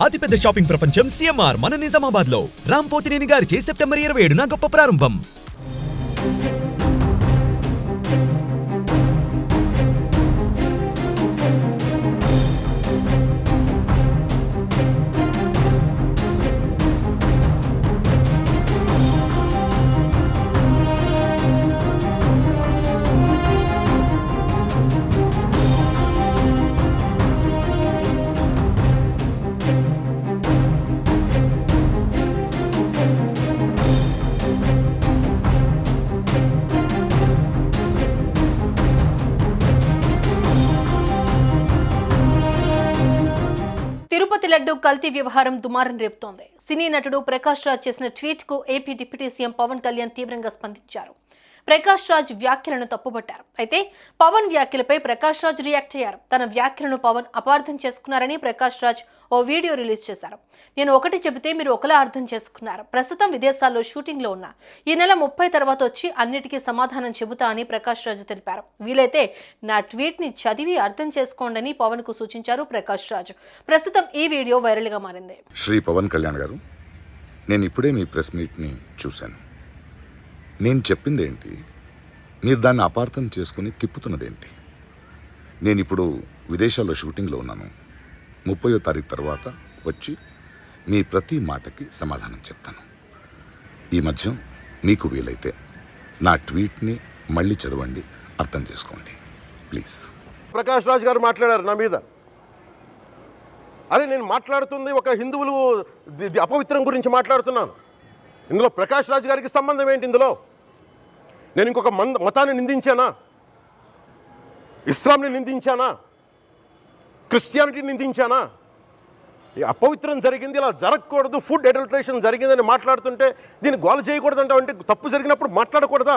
అతిపెద్ద షాపింగ్ ప్రపంచం సిఎంఆర్ మన నిజామాబాద్ లో రామ్ పోతినేని గారిచే సెప్టెంబర్ 27న గొప్ప ప్రారంభం. తిరుపతి లడ్డు కల్తీ వ్యవహారం దుమారం రేపుతోంది. సినీ నటుడు ప్రకాష్ రాజ్ చేసిన ట్వీట్ కు AP deputy CM Pawan Kalyan తీవ్రంగా స్పందించారు. ప్రకాష్ రాజ్ వ్యాఖ్యలను తప్పుపట్టారు. అయితే పవన్ వ్యాఖ్యలపై ప్రకాష్ రాజ్ రియాక్ట్ అయ్యారు. తన వ్యాఖ్యలను పవన్ అపార్థం చేసుకున్నారని ప్రకాష్ రాజ్ ఓ వీడియో రిలీజ్ చేశారు. నేను ఒకటి చెబితే మీరు ఒకలా అర్థం చేసుకున్నారు. ప్రస్తుతం విదేశాల్లో షూటింగ్ లో ఉన్నా. ఈ నెల 30 తర్వాత వచ్చి అన్నిటికీ సమాధానం చెబుతా అని ప్రకాష్ రాజ్ తెలిపారు. వీలైతే నా ట్వీట్ ని చదివి అర్థం చేసుకోండి పవన్ కు సూచించారు ప్రకాష్ రాజ్. ప్రస్తుతం ఈ వీడియో వైరల్ గా మారింది. శ్రీ పవన్ కళ్యాణ్ గారు, నేను ఇప్పుడే మీ ప్రెస్ మీట్ ని చూశాను. నేను చెప్పింది ఏంటి, మీరు దాన్ని అపార్థం చేసుకుని తిప్పుతున్నదేంటి? నేను ఇప్పుడు విదేశాల్లో షూటింగ్లో ఉన్నాను. 30వ తారీఖు తర్వాత వచ్చి మీ ప్రతి మాటకి సమాధానం చెప్తాను. ఈ మధ్య మీకు వీలైతే నా ట్వీట్ని మళ్ళీ చదవండి, అర్థం చేసుకోండి ప్లీజ్. ప్రకాష్ రాజ్ గారు మాట్లాడారు నా మీద. అరే నేను మాట్లాడుతుంది ఒక హిందువులు అపవిత్రం గురించి మాట్లాడుతున్నాను. ఇందులో ప్రకాష్ రాజ్ గారికి సంబంధం ఏంటి? ఇందులో నేను ఇంకొక మతాన్ని నిందించానా? ఇస్లాంని నిందించానా? క్రిస్టియానిటీని నిందించానా? ఈ అపవిత్రం జరిగింది, ఇలా జరగకూడదు, ఫుడ్ అడల్ట్రేషన్ జరిగిందని మాట్లాడుతుంటే దీన్ని గోల చేయకూడదంటే అంటే తప్పు జరిగినప్పుడు మాట్లాడకూడదా?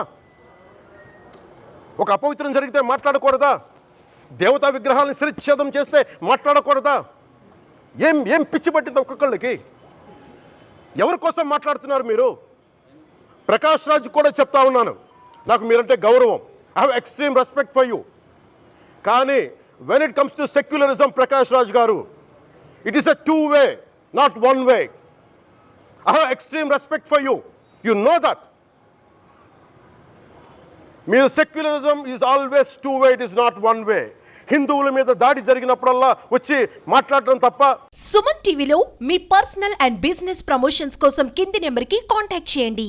ఒక అపవిత్రం జరిగితే మాట్లాడకూడదా? దేవతా విగ్రహాలను శిరచ్ఛేదం చేస్తే మాట్లాడకూడదా? ఏం పిచ్చి పట్టింది ఒక్కొక్కళ్ళకి? ఎవరి కోసం మాట్లాడుతున్నారు మీరు? ప్రకాష్ రాజ్ కూడా చెప్తా ఉన్నాను, నాకు మీరంటే గౌరవం. I have extreme respect for you. కానీ when it comes to secularism, Prakash Raj garu, it is a two-way, not one-way. I have extreme respect for you. You know that. Mere secularism is always two-way, it is not one-way. హిందువుల మీద దాడి జరిగినప్పుడల్లా వచ్చి మాట్లాడడం తప్ప. సుమన్ టీవీలో మీ personal and business promotions కోసం కింది నెంబర్కి కాంటాక్ట్ చేయండి.